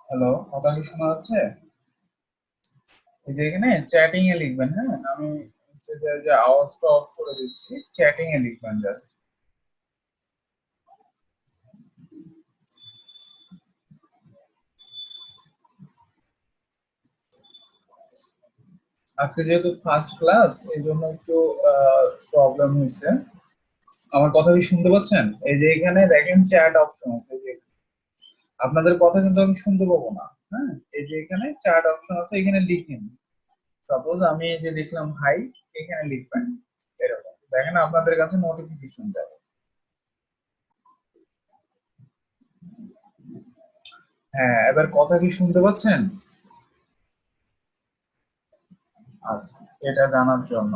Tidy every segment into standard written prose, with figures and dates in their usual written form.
Hello, কথা কি শোনা যাচ্ছে? এই যে এখানে চ্যাটিং এ লিখবেন, হ্যাঁ? আমি হচ্ছে যে আওয়াজটা অফ করে দিচ্ছি, চ্যাটিং এ লিখবেন জাস্ট। আজকে যেহেতু ফার্স্ট ক্লাস, এই জন্য একটু প্রবলেম হয়েছে। আমার কথা কি শুনতে পাচ্ছেন? এই যে এখানে দেখেন চ্যাট অপশন আছে, এই যে আপনাদের কথা কিন্তু আমি শুনতে পাবো না। হ্যাঁ, এই যে এখানে চ্যাট অপশন আছে, এখানে লিখেন। সাপোজ আমি এই যে লিখলাম হাই, এখানে লিখবেন এরকম, দেখেন আপনাদের কাছে নোটিফিকেশন যাবে। হ্যাঁ, এবার কথা কি শুনতে পাচ্ছেন? আচ্ছা, এটা জানার জন্য।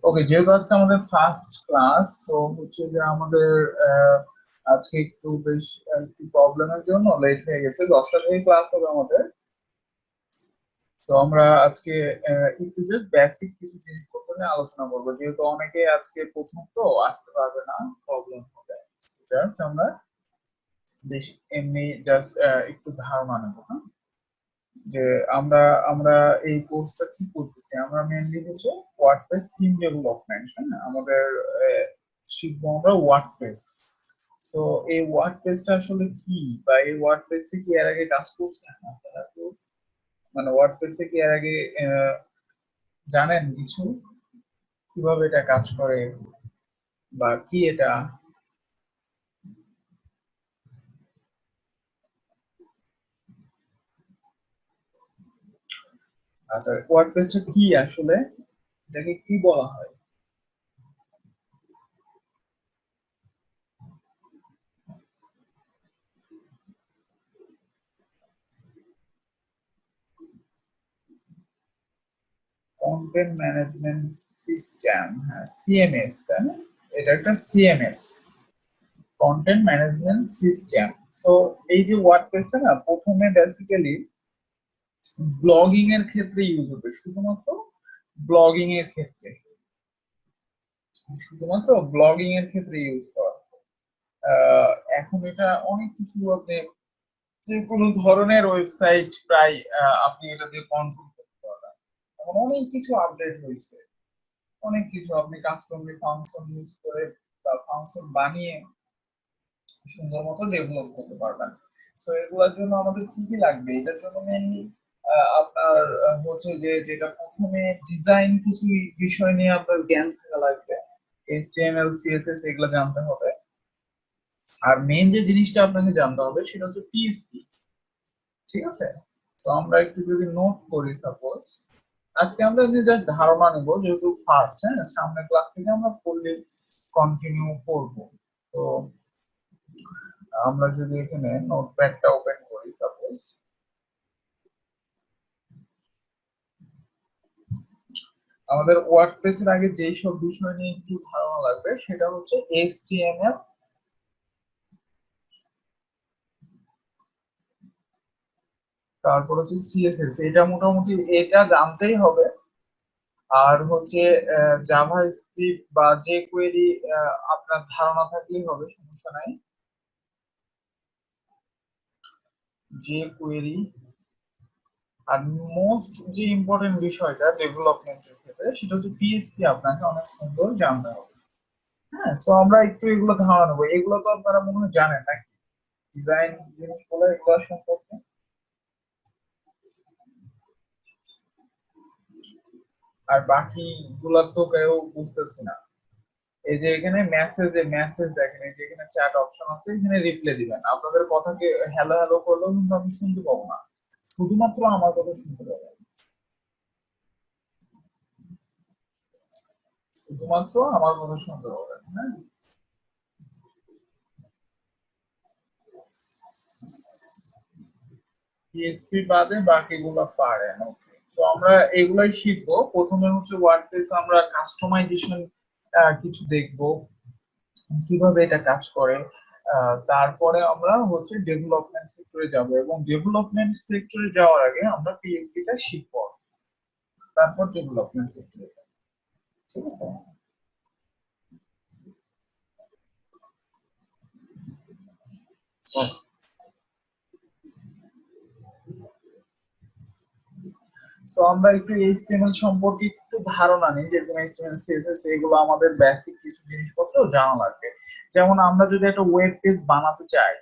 ওকে, যেহেতু আজকে আমাদের ফার্স্ট ক্লাস, তো হচ্ছে যে আমাদের আজকে একটু বেশ একটু প্রবলেমের জন্য লেট হয়ে গেছে। 10টা থেকে ক্লাস হবে আমাদের। তো আমরা আজকে একটু জাস্ট বেসিক কিছু জিনিসপত্র নিয়ে আলোচনা করবো, যেহেতু অনেকে আজকে প্রথম তো আসতে পারবে না, প্রবলেম হবে। জাস্ট আমরা বেশ এমনি জাস্ট একটু ধারণা নেবো, হ্যাঁ? যে আমরা আমরা এই কোর্সটা কি করতেছি, আমরা মেইনলি হচ্ছে ওয়ার্ডপ্রেস থিম ডেভেলপমেন্ট, হ্যাঁ? আমাদের শিখবো আমরা ওয়ার্ডপ্রেস। সো এই ওয়ার্ডপ্রেসটা আসলে কি, বা এই ওয়ার্ডপ্রেসে কি এর আগে কাজ করছেন আপনারা? তো মানে ওয়ার্ডপ্রেসে কি এর আগে জানেন কিছু, কিভাবে এটা কাজ করে বা কি এটা? আচ্ছা, ওয়ার্ডপ্রেসটা কি আসলে, এটাকে কি বলা হয়? কন্টেন্ট ম্যানেজমেন্ট সিস্টেম, হ্যাঁ, সিএমএস, তাই না? এটা একটা CMS, content management system. So এই যে ওয়ার্ডপ্রেসটা না, প্রথমে বেসিক্যালি ব্লগিং এর ক্ষেত্রে ইউজ হতো, শুধুমাত্র ব্লগিং এর ক্ষেত্রে, শুধুমাত্র ব্লগিং এর ক্ষেত্রে ইউজ করা হতো। আহ, এখন এটা অনেক কিছু, আপনি যে কোনো ধরনের ওয়েবসাইট প্রায় আপনি এটা দিয়ে কন্ট্রোল করতে পারবেন। এখন অনেক কিছু আপডেট হয়েছে, অনেক কিছু আপনি কাস্টম ফাংশন ইউজ করে বা ফাংশন বানিয়ে সুন্দর মতো ডেভেলপ করতে পারবেন। সো এগুলোর জন্য আমাদের কি কি লাগবে? এটার জন্য মেইনলি আপনার হচ্ছে যে যেটা প্রথমে ডিজাইন কিছু বিষয় নিয়ে আপনার জ্ঞান থাকা লাগবে, এইচটিএমএল সিএসএস এগুলো জানতে হবে। আর মেইন যে জিনিসটা আপনাকে জানতে হবে সেটা হচ্ছে পিএইচপি। ঠিক আছে? তো আমরা একটু যদি নোট করি, সাপোজ আজকে আমরা জাস্ট ধারণা নেব, যেহেতু ফার্স্ট, হ্যাঁ, সামনের ক্লাস থেকে আমরা ফুললি কন্টিনিউ করব। তো আমরা যদি এখানে নোটপ্যাডটা ওপেন করি, সাপোজ আমাদের ওয়ার্ডপ্রেসের আগে যেই সব বিষয় নিয়ে একটু ধারণা লাগবে সেটা হচ্ছে এইচটিএমএল, তারপর হচ্ছে সিএসএস, এটা মোটামুটি এটা জানতেই হবে। আর হচ্ছে জাভা স্ক্রিপ্ট বা যে কোয়েরি আপনার ধারণা থাকলেই হবে, সমস্যা নাই। যে কোয়েরি, আর মোস্ট যে ইম্পর্টেন্ট বিষয়টা ডেভেলপমেন্টের ক্ষেত্রে সেটা হচ্ছে পিএইচপি আপনাকে অনেক সুন্দর জানতে হবে। হ্যাঁ, সো আমরা একটু এগুলো ধারণা নেবো। এগুলো তো আপনারা মনে হয় জানেন নাকি, ডিজাইন জিনিসগুলো এগুলো সম্পর্কে? আর বাকি গুলা তো কেউ বুঝতেছি না। এই যে এখানে মেসেজে মেসেজ দেখেন, এই যে এখানে চ্যাট অপশন আছে, এখানে রিপ্লাই দিবেন। আপনাদের কথাকে হ্যালো হ্যালো করলেও কিন্তু আমি শুনতে পাবো না, শুধুমাত্র আমার কথা শুনতে পাবেন, শুধুমাত্র আমার কথা শুনতে পাবেন, হ্যাঁ? পিএইচপি বাদে বাকিগুলো পারেন, ওকে। তো আমরা এগুলাই শিখবো। প্রথমে হচ্ছে ওয়ার্ডপ্রেস আমরা কাস্টমাইজেশন কিছু দেখবো, কিভাবে এটা কাজ করে। তারপরে আমরা হচ্ছে ডেভেলপমেন্ট সেক্টরে যাব, এবং ডেভেলপমেন্ট সেক্টরে যাওয়ার আগে আমরা পিএইচপি টা শিখবো। তারপর ডেভেলপমেন্ট সেক্টর। ঠিক আছে। সো আমরা একটু এইচটিএমএল সম্পর্কে একটু ধারণা নিই, যেরকম এইচটিএমএল সিএসএস এগুলো আমাদের বেসিক কিছু জিনিসপত্র জানা লাগবে। যেমন আমরা যদি একটা ওয়েব পেজ বানাতে চাই,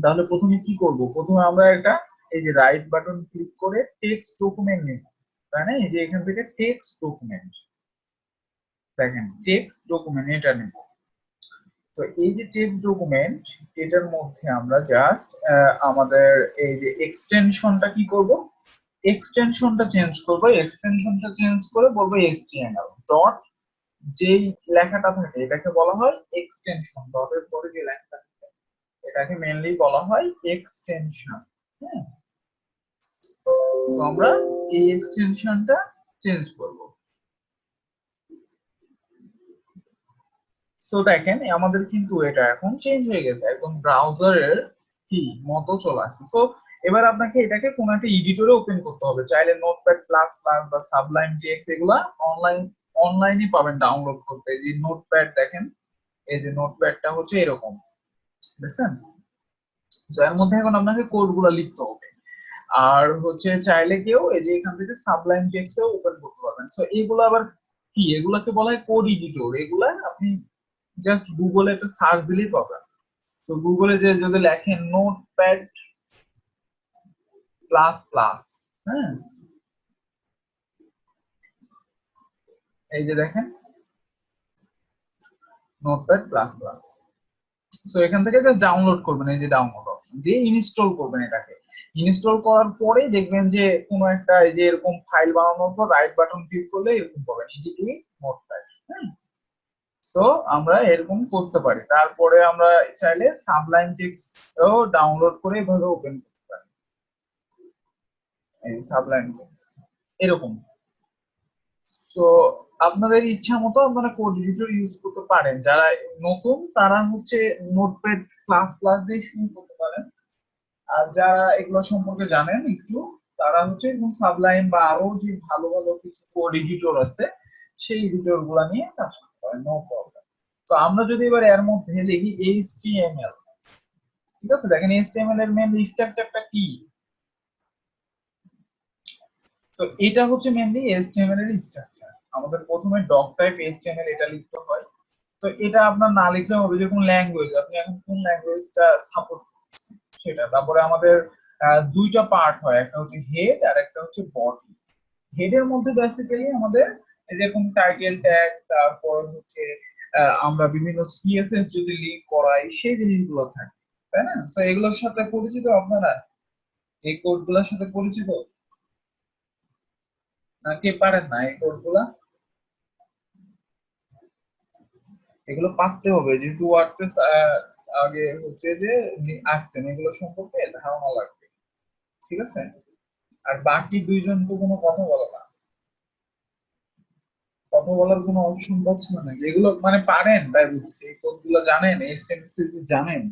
তাহলে প্রথমে কি করব? প্রথমে আমরা একটা এই যে রাইট বাটন ক্লিক করে টেক্সট ডকুমেন্ট নিব, তাই না? এই যে এখান থেকে টেক্সট ডকুমেন্ট, দেখেন টেক্সট ডকুমেন্ট এটা নেব। তো এই যে টেক্সট ডকুমেন্ট, এটার মধ্যে আমরা জাস্ট আমাদের এই যে এক্সটেনশনটা কি করব? এক্সটেনশনটা চেঞ্জ করব। এক্সটেনশনটা চেঞ্জ করে বলবো HTML ডট, যেই লেখাটা থাকে এটাকে বলা হয় এক্সটেনশন। ডটের পরে যে লেখাটা থাকে এটাকে মেইনলি বলা হয় এক্সটেনশন। হ্যাঁ, তো আমরা এই এক্সটেনশনটা চেঞ্জ করব। সো দেখেন আমাদের কিন্তু এটা এখন চেঞ্জ হয়ে গেছে, একদম ব্রাউজারের কি মতো চলে আসছে। সো এবার আপনাকে এটাকে কোন একটা এডিটরে ওপেন করতে হবে। চাইলে নোটপ্যাড প্লাস প্লাস বা সাবলাইম টেক্সট এগুলা অনলাইনে পাবেন ডাউনলোড করতে। এই যে নোটপ্যাড দেখেন, এই যে নোটপ্যাডটা হচ্ছে এরকম, দেখছেন? তো এর মধ্যে এখন আপনাকে কোড গুলা লিখতে হবে। আর হচ্ছে চাইলে কেউ এই যে এখান থেকে সাবলাইম টেক্সটও ওপেন করতে পারবেন। সো এগুলো আবার কি, এগুলাকে বলা হয় কোড এডিটর। এগুলা আপনি জাস্ট গুগলে একটা সার্চ দিলেই পাবেন। তো গুগলে যে যদি লেখেন নোটপ্যাড প্লাস প্লাস, হ্যাঁ, এই যে দেখেন নোটপ্যাড প্লাস প্লাস। সো এখান থেকে জাস্ট ডাউনলোড করবেন, এই যে ডাউনলোড অপশন দিয়ে ইনস্টল করবেন। এটাকে ইনস্টল করার পরে দেখবেন যে কোনো একটা এই যে এরকম ফাইল বানানোর পর রাইট বাটন ক্লিক করলে এরকম পাবেন এডিট নোটপ্যাড। হ্যাঁ, সো আমরা এরকম করতে পারি। তারপরে আমরা চাইলে সাবলাইম টেক্সট ও ডাউনলোড করে এভাবে ওপেন করতে পারি। এই সাবলাইম টেক্সট এরকম। সো আপনাদের ইচ্ছা মতো আপনারা কোড এডিটর ইউজ করতে পারেন। যারা নতুন তারা হচ্ছে নোটপ্যাড প্লাস প্লাস দিয়ে শুরু করতে পারেন। আর যারা এগুলো সম্পর্কে জানেন একটু, তারা হচ্ছে এরকম সাবলাইম বা আরো যে ভালো ভালো কিছু কোড এডিটর আছে সেই এডিটর গুলা নিয়ে কাজ করতে পারেন, নো প্রবলেম। তো আমরা যদি এবার এর মধ্যে লিখি HTML, ঠিক আছে? দেখেন HTML এর মেইন স্ট্রাকচারটা কি। তো এটা হচ্ছে মেইনলি HTML এর স্ট্রাকচার। আমাদের প্রথমে ডক টাইপ HTML এটা লিখতে হয়। তো এটা আপনার না লিখলে হবে যে কোন ল্যাঙ্গুয়েজ আপনি এখন কোন ল্যাঙ্গুয়েজটা সাপোর্ট করছেন সেটা। তারপরে আমাদের দুইটা পার্ট হয়, একটা হচ্ছে হেড আর একটা হচ্ছে বডি। হেডের মধ্যে বেসিক্যালি আমাদের যেরকম টাইটেল ট্যাগ, তারপর হচ্ছে আমরা বিভিন্ন সিএসএস যদি লিঙ্ক করাই সেই জিনিসগুলো থাকে, তাই না? তো এগুলোর সাথে পরিচিত আপনারা, এই কোডগুলোর সাথে পরিচিত নাকি পারেন না এই কোডগুলা? এগুলো পারতে হবে যেহেতু ওয়ার্ডপ্রেস আগে হচ্ছে যে আসছেন, এগুলো সম্পর্কে ধারণা লাগবে। ঠিক আছে। আর বাকি দুইজন তো কোনো কথা বলে না, কথা বলার কোনো অপশন পাচ্ছে না নাকি? এগুলো মানে পারেন তাই বুঝছি, এই কোডগুলো জানেন, এইচটিএমএল জানেন।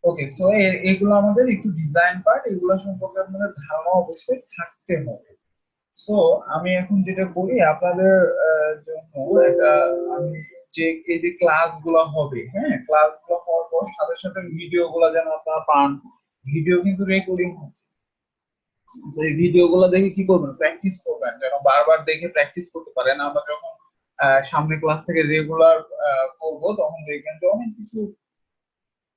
ওকে, সো এগুলো আমাদের একটু ডিজাইন পার্ট, এগুলো সম্পর্কে আপনাদের ধারণা অবশ্যই থাকতে হবে। সো আমি এখন যেটা করি আপনাদের জন্য একটা, আমি যে এই যে ক্লাস গুলো হবে, হ্যাঁ, ক্লাস গুলো হওয়ার পর সাথে সাথে ভিডিও গুলো যেন আপনারা পান। ভিডিও কিন্তু রেকর্ডিং হচ্ছে। তো এই ভিডিও গুলো দেখে কি করবেন? প্র্যাকটিস করবেন, যেন বারবার দেখে প্র্যাকটিস করতে পারেন। আমরা যখন সামনে ক্লাস থেকে রেগুলার করবো তখন দেখবেন যে অনেক কিছু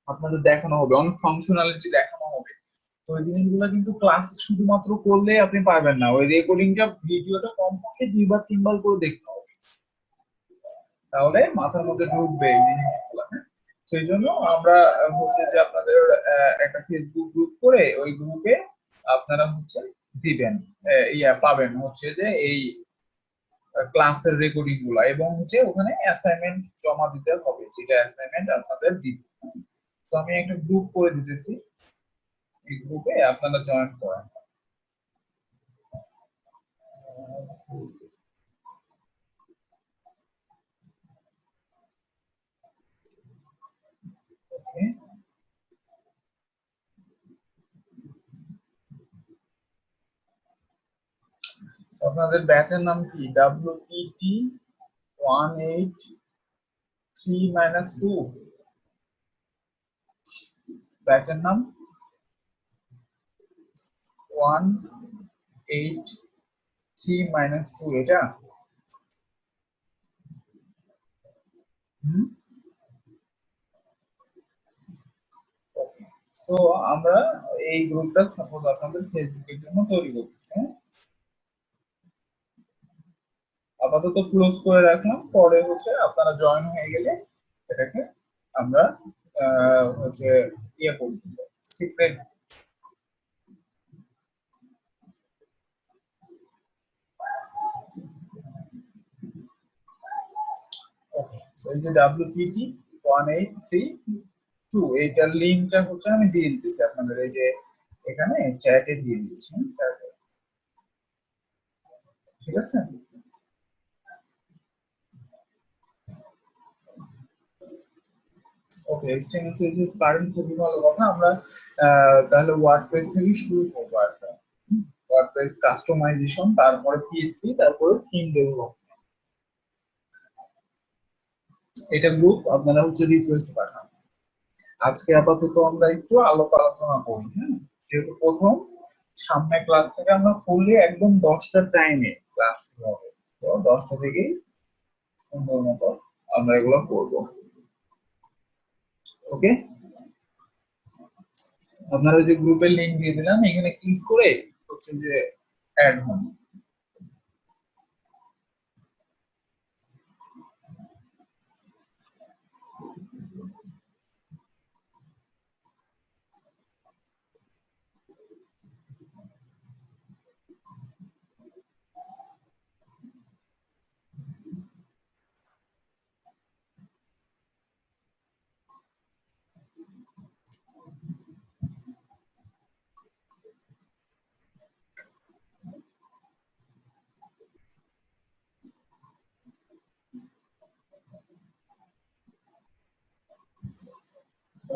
আপনাদের দেখানো হবে, অনেক ফাংশনালিটি দেখানো হবে। তো ওই জিনিসগুলো কিন্তু ক্লাস শুধুমাত্র করলে আপনি পারবেন না, ওই রেকর্ডিংটা ভিডিওটা কমপক্ষে 2 বার 3 বার করে দেখতে হবে, তাহলে মাথার মধ্যে ঢুকবে এই জিনিসগুলো। হ্যাঁ, সেই জন্য আমরা হচ্ছে যে আপনাদের একটা ফেসবুক গ্রুপ করে ওই গ্রুপে আপনারা হচ্ছে দিবেন, ইয়া পাবেন হচ্ছে যে এই ক্লাসের রেকর্ডিং গুলা, এবং হচ্ছে ওখানে অ্যাসাইনমেন্ট জমা দিতে হবে, যেটা অ্যাসাইনমেন্ট আপনাদের দিতে। তো আমি একটা গ্রুপ করে দিতেছি, এই গ্রুপে আপনারা জয়েন করেন। ওকে, আপনাদের ব্যাচের নাম কি? WPT 183-2 ব্যাচের নাম 183-2, এটা? সো আমরা এই গ্রুপটা সাপোজ আপনাদের ফেসবুকের জন্য তৈরি করতেছি, হ্যাঁ? আপাতত ক্লোজ করে রাখলাম, পরে হচ্ছে আপনারা জয়েন হয়ে গেলে এটাকে আমরা হচ্ছে ইয়ে করব, সিক্রেট। ওকে, সো এই যে WPT 183-2 এইটার লিংকটা হচ্ছে আমি দিয়ে দিতেছি আপনাদের, এই যে এখানে চ্যাটে দিয়ে দিচ্ছি, চ্যাটে। ঠিক আছে? ওকে, HTML CSS পারেন, খুবই ভালো কথা। আমরা তাহলে ওয়ার্ডপ্রেস থেকে শুরু করবো একটা। ওয়ার্ডপ্রেস কাস্টমাইজেশন, তারপরে PHP, তারপরে থিম ডেভেলপমেন্ট। এটা গ্রুপ আপনারা হচ্ছে রিকোয়েস্ট পাঠান। আজকে আপাতত আমরা একটু আলোচনা করি, হ্যাঁ? যেহেতু প্রথম, সামনে ক্লাস থেকে আমরা ফুললি একদম 10টার টাইমে ক্লাস শুরু হবে, তো 10টা থেকেই সুন্দর মতো আমরা এগুলো করবো। ওকে, আপনারা যে গ্রুপের লিংক দিয়ে দিলাম, এখানে ক্লিক করে হচ্ছে যে অ্যাড হন।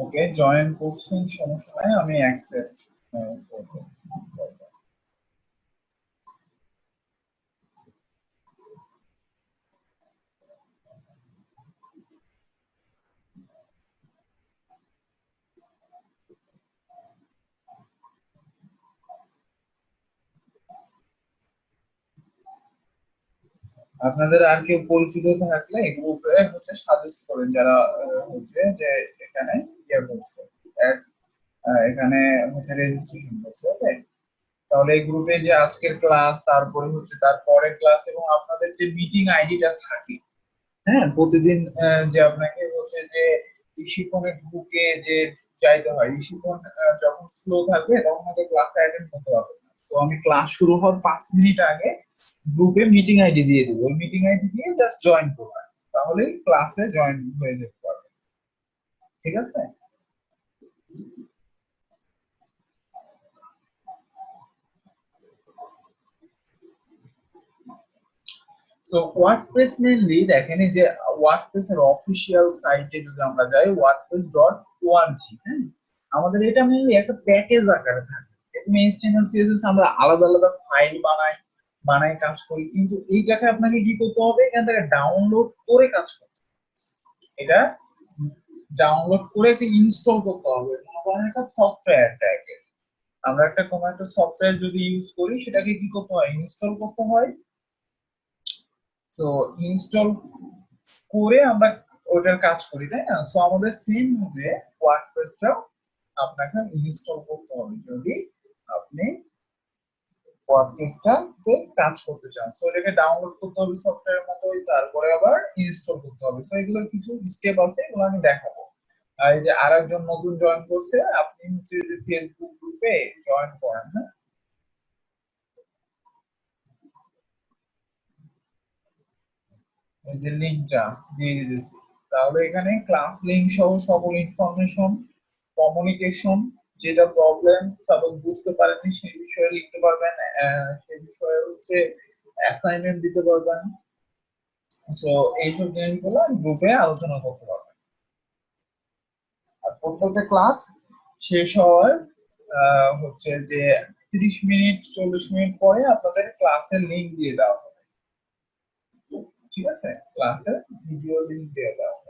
ওকে, জয়েন করছেন, সমস্যা নাই, আমি অ্যাকসেপ্ট করবো। আপনাদের আর কেউ পরিচিত থাকলে গ্রুপে হচ্ছে সাজেস্ট করেন, যারা হচ্ছে যে এখানে ইয়ে করছে, এখানে হচ্ছে রেজিস্ট্রেশন করছে। ওকে, তাহলে এই গ্রুপে যে আজকের ক্লাস, তারপরে হচ্ছে তার পরের ক্লাস, এবং আপনাদের যে মিটিং আইডিটা থাকে, হ্যাঁ, প্রতিদিন যে আপনাকে হচ্ছে যে ইশিকনে ঢুকে যে যাইতে হয়, ইশিকন যখন স্লো থাকবে তখন হয়তো ক্লাসে অ্যাটেন্ড করতে পারবে না। তো আমি ক্লাস শুরু হওয়ার 5 মিনিট আগে গ্রুপে মিটিং আইডি দিয়ে দেবো, ওই মিটিং আইডি দিয়ে জাস্ট জয়েন করবেন, তাহলে ক্লাসে জয়েন হয়ে যেতে পারবে। ঠিক আছে? তো ওয়ার্ডপ্রেস মেইনলি দেখেন, এই যে ওয়ার্ডপ্রেস এর অফিসিয়াল সাইটে যদি আমরা যাই, wordpress.org, হ্যাঁ, আমাদের এটা মেইনলি একটা প্যাকেজ আকারে থাকে। এখানে HTML CSS আমরা আলাদা আলাদা ফাইল বানাই কাজ করি, কিন্তু এইটাকে আপনাকে কি করতে হবে, এখান থেকে ডাউনলোড করে কাজ করতে হবে। এটা ডাউনলোড করে একটা ইনস্টল করতে হবে, মনে করেন একটা সফটওয়্যারটাকে। আমরা একটা কোনো একটা সফটওয়্যার যদি ইউজ করি, সেটাকে কি করতে হয়, ইনস্টল করতে হয়। তো ইনস্টল করে আমরা ওটার কাজ করি, তাই না? সো আমাদের সেম ভাবে ওয়ার্ডপ্রেসটাও আপনাকে ইনস্টল করতে হবে যদি আপনি ওয়ার্ডপ্রেসটাতে কাজ করতে চান। সো এটাকে ডাউনলোড করতে হবে সফটওয়্যারের মতোই, তারপরে আবার ইনস্টল করতে হবে। সো এগুলোর কিছু স্টেপ আছে, এগুলো আমি দেখাবো। আর এই যে আরেকজন নতুন জয়েন করছে, আপনি হচ্ছে যে ফেসবুক গ্রুপে জয়েন করেন, হ্যাঁ? এই যে লিংকটা দিয়ে দিয়েছি, তাহলে এখানে ক্লাস লিংক সহ সকল ইনফরমেশন, কমিউনিকেশন, যেটা প্রবলেম সাপোজ বুঝতে পারেননি সেই বিষয়ে লিখতে পারবেন, সেই বিষয়ে হচ্ছে অ্যাসাইনমেন্ট দিতে পারবেন। সো এইসব জিনিসগুলো গ্রুপে আলোচনা করতে পারবেন। আর প্রত্যেকটা ক্লাস শেষ হওয়ার হচ্ছে যে 30 মিনিট 40 মিনিট পরে আপনাদের ক্লাসের লিংক দিয়ে দেওয়া হবে। ঠিক আছে, ক্লাসের ভিডিও লিংক দিয়ে দেওয়া হবে।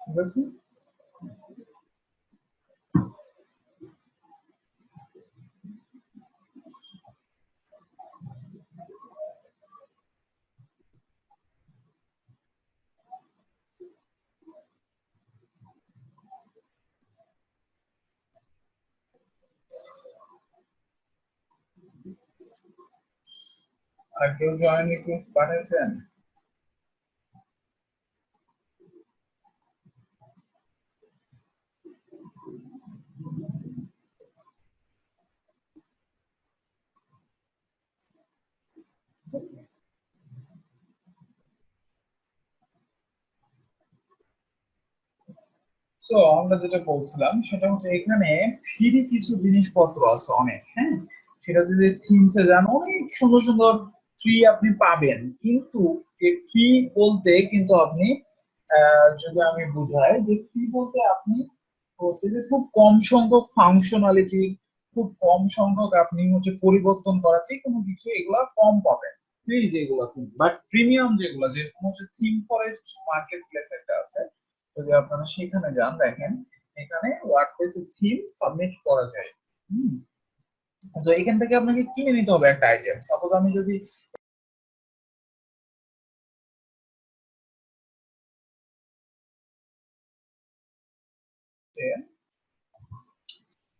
ঠিক আছে, আর কেউ জয়েন রিকোয়েস্ট পাঠিয়েছেন? সো আমরা যেটা বলছিলাম সেটা হচ্ছে এখানে ফ্রি কিছু জিনিসপত্র আছে অনেক, হ্যাঁ। সেটা যদি থিমসে যান অনেক সুন্দর সুন্দর ফ্রি আপনি পাবেন, কিন্তু ফ্রি বলতে কিন্তু আপনি যদি আমি বুঝাই যে ফ্রি বলতে আপনি হচ্ছে যে খুব কম সংখ্যক ফাংশনালিটি, খুব কম সংখ্যক আপনি হচ্ছে পরিবর্তন করা যে কোনো কিছু এগুলা কম পাবেন ফ্রি যেগুলো। বাট প্রিমিয়াম যেগুলো, যেরকম হচ্ছে থিম ফরেস্ট মার্কেট প্লেস একটা আছে, যদি আপনারা সেখানে যান দেখেন এখানে ওয়ার্ডপ্রেসে থিম সাবমিট করা যায়। হুম, তো এখান থেকে আপনাকে কিনে নিতে হবে একটা আইটেম। সাপোজ আমি যদি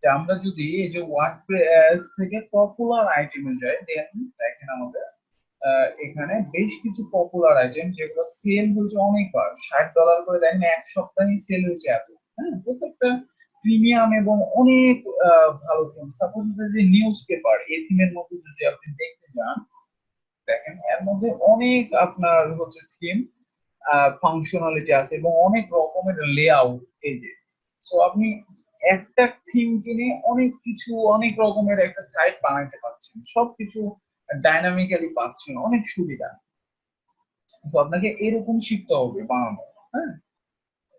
আমরা যদি এই যে ওয়ার্ডপ্রেস থেকে পপুলার আইটেমে যাই, দেন দেখেন আমাদের এখানে বেশ কিছু পপুলার আইটেম যেগুলো সেল হয়েছে অনেকবার, $60 করে দেখেন এক সপ্তাহে সেল হয়েছে এত। হ্যাঁ, প্রত্যেকটা প্রিমিয়াম এবং অনেক ভালো থিম। সাপোজ যে নিউজ পেপার এই থিমের মধ্যে যদি আপনি দেখতে যান, দেখেন এর মধ্যে অনেক আপনার হচ্ছে থিম ফাংশনালিটি আছে এবং অনেক রকমের লেআউট। এই যে সো আপনি একটা থিম কিনে অনেক কিছু অনেক রকমের একটা সাইট বানাইতে পারছেন, সবকিছু ডাইনামিক্যালি পাচ্ছেন, অনেক সুবিধা। তো আপনাকে এরকম শিখতে হবে বানানো। হ্যাঁ,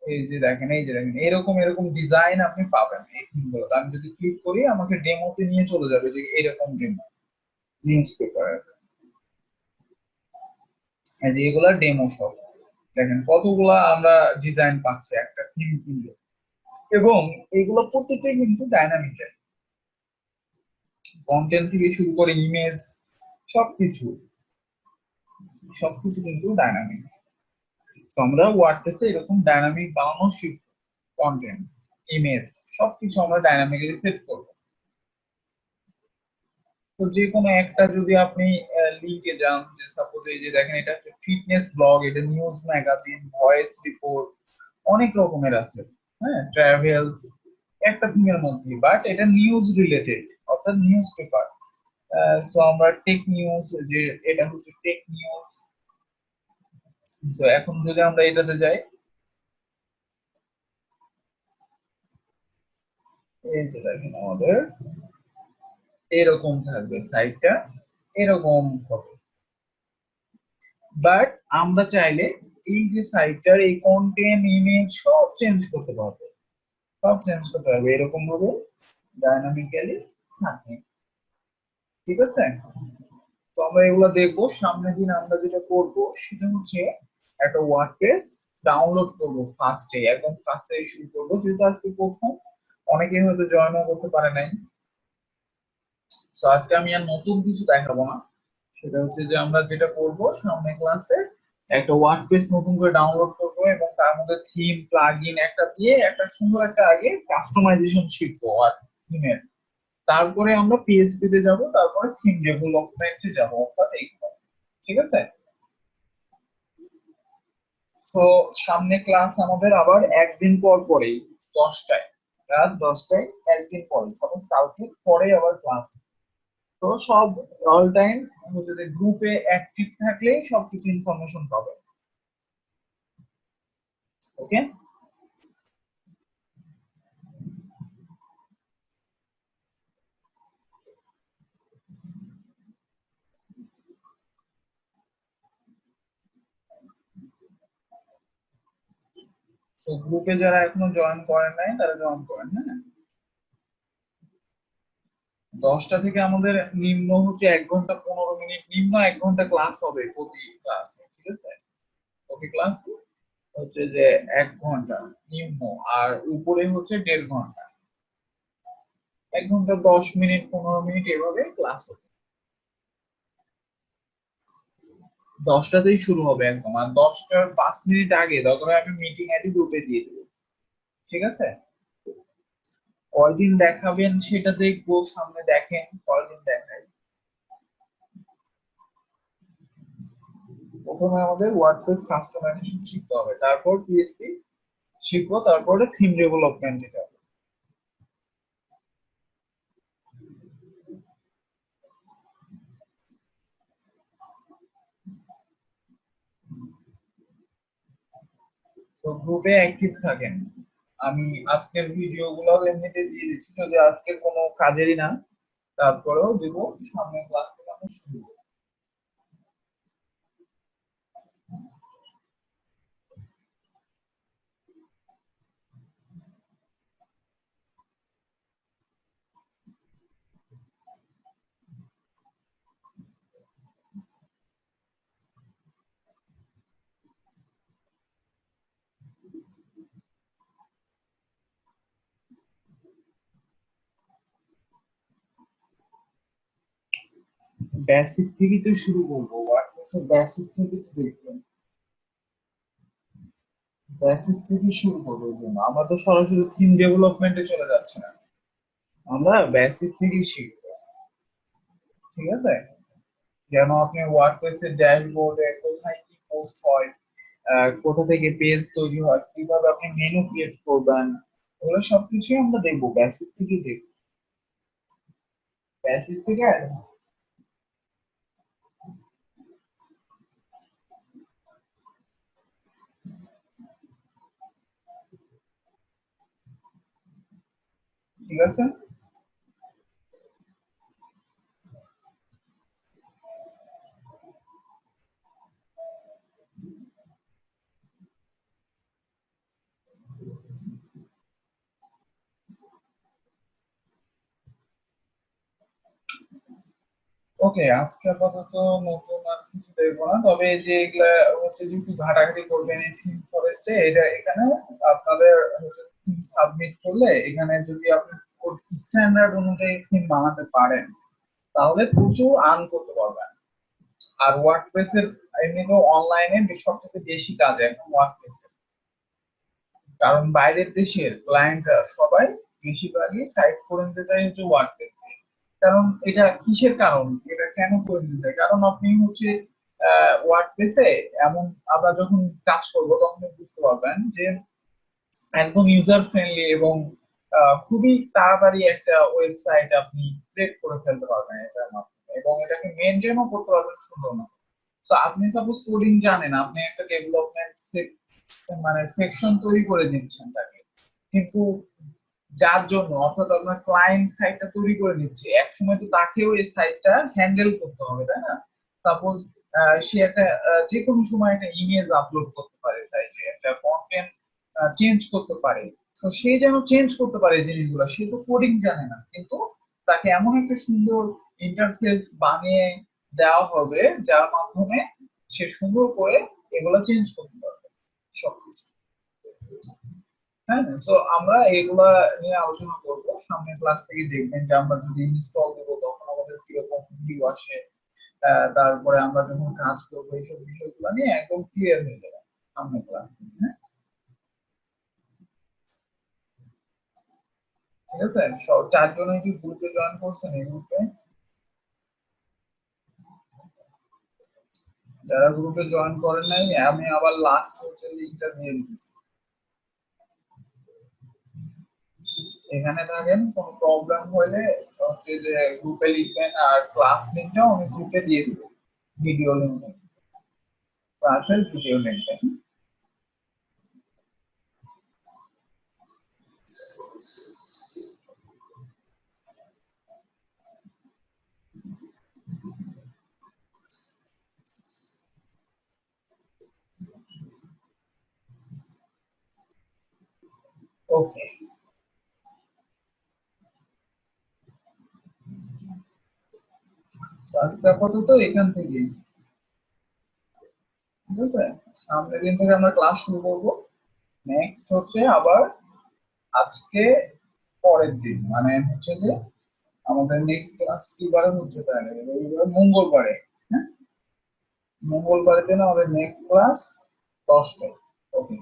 এই যে দেখেন এই যে দেখেন এরকম এরকম ডিজাইন আপনি পাবেন এই থিমগুলো। আমি যদি ক্লিক করি আমাকে ডেমোতে নিয়ে চলে যাবে যে এরকম ডেমো নিউজ পেপার, এই যে এগুলা ডেমো সব। দেখেন কতগুলা আমরা ডিজাইন পাচ্ছি একটা থিম কিনলে, এবং এগুলো প্রত্যেকটাই কিন্তু ডাইনামিক, কন্টেন্ট থেকে শুরু করে ইমেজ, সবকিছু সবকিছু কিন্তু ডাইনামিক। তো আমরা ওয়ার্ডপ্রেসে এরকম ডাইনামিক বানানো শিখব, কন্টেন্ট, ইমেজ, সবকিছু আমরা ডাইনামিক্যালি সেট করব। তো যে কোনো একটা যদি আপনি লিংকে যান, যে সাপোজ এই যে দেখেন এটা হচ্ছে ফিটনেস ব্লগ, এটা নিউজ ম্যাগাজিন, ভয়েস রিপোর্ট, অনেক রকমের আছে। হ্যাঁ, ট্রাভেল, একটা থিমের মধ্যে, বাট এটা নিউজ রিলেটেড, অর্থাৎ নিউজ পেপার। সো আমরা টেক নিউজ, যে এটা হচ্ছে টেক নিউজ। তো এখন যদি আমরা এটাতে যাই, এই যে দেখেন আমাদের এরকম থাকবে সাইটটা, এরকম হবে। বাট আমরা চাইলে এই যে সাইটটার এই কন্টেন্ট ইমেজ সব চেঞ্জ করতে পারবো, সব চেঞ্জ করতে পারবে এরকম ভাবে ডাইনামিক্যালি থাকে। ঠিক আছে, তো আমরা এগুলো দেখবো সামনের দিন। আমরা যেটা করব সেটা হচ্ছে একটা ওয়ার্ডপ্রেস ডাউনলোড করব ফার্স্টে, একদম ফার্স্টে শুরু করবো, যেহেতু আজকে প্রথম অনেকেই হয়তো জয়েনও করতে পারে নাই। তো আজকে আমি আর নতুন কিছু দেখাবো না, সেটা হচ্ছে যে আমরা যেটা করব সামনে ক্লাসে একটা ওয়ার্ডপ্রেস নতুন করে ডাউনলোড করবো এবং তার মধ্যে থিম প্লাগইন একটা দিয়ে একটা সুন্দর একটা আগে কাস্টমাইজেশন শিখবো আর থিমের। তারপরে আমরা পিএইচপি তে যাব, তারপরে থিম ডেভেলপমেন্টে যাব, অর্থাৎ এইগুলো। ঠিক আছে? তো সামনে ক্লাস আমাদের আবার একদিন পর পরেই 10টায়, রাত 10টায়, একদিন পরে, সাপোজ কালকে পরে আবার ক্লাস। তো সব অল টাইম যদি গ্রুপে অ্যাক্টিভ থাকলেই সবকিছু ইনফরমেশন পাবে। ওকে? তো গ্রুপে যারা এখনো জয়েন করেন নাই তারা জয়েন করেন, হ্যাঁ। 10টা থেকে আমাদের নিম্ন হচ্ছে 1 ঘন্টা 15 মিনিট, নিম্ন 1 ঘন্টা ক্লাস হবে প্রতি ক্লাসে। ঠিক আছে? প্রতি ক্লাস হচ্ছে যে 1 ঘন্টা নিম্ন, আর উপরে হচ্ছে 1.5 ঘন্টা। 1 ঘন্টা 10 মিনিট 15 মিনিট এভাবে ক্লাস হবে। 10টাতেই শুরু হবে একদম, আর 10টার 5 মিনিট আগে দরকার হয় আমি মিটিং আইডি গ্রুপে দিয়ে দেবো। ঠিক আছে? কয়দিন দেখাবেন সেটা দেখবো, সামনে দেখেন কয়দিন দেখাই। প্রথমে আমাদের ওয়ার্ডপ্রেস কাস্টমাইজেশন শিখতে হবে, তারপর পিএইচপি শিখবো, তারপরে থিম ডেভেলপমেন্ট যাব। তো গ্রুপে অ্যাক্টিভ থাকেন। আমি আজকের ভিডিও গুলো এমনিতে দিয়ে দিচ্ছি, যদি আজকের কোনো কাজেরই না, তারপরেও দিব। সামনের ক্লাস থেকে আমরা শুরু করব। বেসিক থেকে তো শুরু করবো, ওয়ার্ডপ্রেসের বেসিক থেকে তো দেখবেন। বেসিক থেকে শুরু করবো, এই জন্য আমরা তো সরাসরি থিম ডেভেলপমেন্টে চলে যাচ্ছি না, আমরা বেসিক থেকেই শিখবো। ঠিক আছে? যেন আপনি ওয়ার্ডপ্রেসের ড্যাশবোর্ডে কোথায় কি পোস্ট হয়, কোথা থেকে পেজ তৈরি হয়, কিভাবে আপনি মেনু ক্রিয়েট করবেন, ওগুলো সবকিছুই আমরা দেখবো, বেসিক থেকে দেখবো। বেসিক থেকে ঠিক আছে? ওকে, আজকে আপাতত নতুন আর কিছু দেখবো না, তবে এই যে এগুলা হচ্ছে যে একটু ঘাটাঘাটি করবেন এই থিম ফরেস্টে, এটা এখানে আপনাদের হচ্ছে থিম সাবমিট করলে, এখানে যদি আপনি স্ট্যান্ডার্ড অনুযায়ী থিম বানাতে পারেন তাহলে প্রচুর আর্ন করতে পারবেন। আর ওয়ার্ডপ্রেসের এমনিতেও অনলাইনে সবথেকে বেশি কাজ এখন ওয়ার্ডপ্রেসের, কারণ বাইরের দেশের ক্লায়েন্টরা সবাই বেশিরভাগই সাইট করে নিতে চায় হচ্ছে ওয়ার্ডপ্রেস। কারণ এটা কিসের কারণ, এটা কেন করে নিতে চায়, কারণ আপনি হচ্ছে ওয়ার্ডপ্রেসে এমন, আমরা যখন কাজ করবো তখন আপনি বুঝতে পারবেন যে একদম ইউজার ফ্রেন্ডলি এবং খুবই তাড়াতাড়ি একটা ওয়েবসাইট আপনি ক্রিয়েট করে ফেলতে পারবেন এটার মাধ্যমে, এবং এটাকে মেনটেনও করতে পারবেন সুন্দর মতো। তো আপনি সাপোজ কোডিং জানেন, আপনি একটা ডেভেলপমেন্ট মানে সেকশন তৈরি করে দিচ্ছেন তাকে, কিন্তু যার জন্য, অর্থাৎ আপনার ক্লায়েন্ট সাইটটা তৈরি করে নিচ্ছে, এক সময় তো তাকেও এই সাইটটা হ্যান্ডেল করতে হবে, তাই না? সাপোজ সে একটা যে কোনো সময় একটা ইমেজ আপলোড করতে পারে সাইটে, একটা কন্টেন্ট চেঞ্জ করতে পারে। তো সে যেন চেঞ্জ করতে পারে জিনিসগুলো, সে তো কোডিং জানে না, কিন্তু তাকে এমন একটা সুন্দর ইন্টারফেস বানিয়ে দেওয়া হবে যার মাধ্যমে সে সুন্দর করে এগুলো চেঞ্জ করতে পারবে সবকিছু। হ্যাঁ, তো আমরা এগুলা নিয়ে আলোচনা করবো সামনের ক্লাস থেকে, দেখবেন যে আমরা যদি ইনস্টল দেবো তখন আমাদের কিরকম ভিউ আসে, তারপরে আমরা যখন কাজ করবো এইসব বিষয়গুলো নিয়ে একদম ক্লিয়ার হয়ে যাবে সামনে ক্লাস। হ্যাঁ, ঠিক আছে। সব চারজনে কি গ্রুপে জয়েন করছেন? এই গ্রুপে যারা গ্রুপে জয়েন করেন নাই, আমি আবার লাস্ট হচ্ছে লিঙ্কটা দিয়ে দিচ্ছি, এখানে থাকেন। কোনো প্রবলেম হলে হচ্ছে যে গ্রুপে লিখবেন, আর ক্লাস লিঙ্কটাও আমি গ্রুপে দিয়ে দিব, ভিডিও লিঙ্ক, ক্লাসের ভিডিও লিঙ্কটা। ওকে, আজকে আপাতত এখান থেকে, ঠিক আছে। সামনের দিন থেকে আমরা ক্লাস শুরু করবো। নেক্সট হচ্ছে আবার আজকে পরের দিন, মানে হচ্ছে যে আমাদের নেক্সট ক্লাস কি বারে হচ্ছে, তাহলে রবিবার, মঙ্গলবারে। হ্যাঁ, মঙ্গলবারের দিন আমাদের নেক্সট ক্লাস 10টায়। ওকে।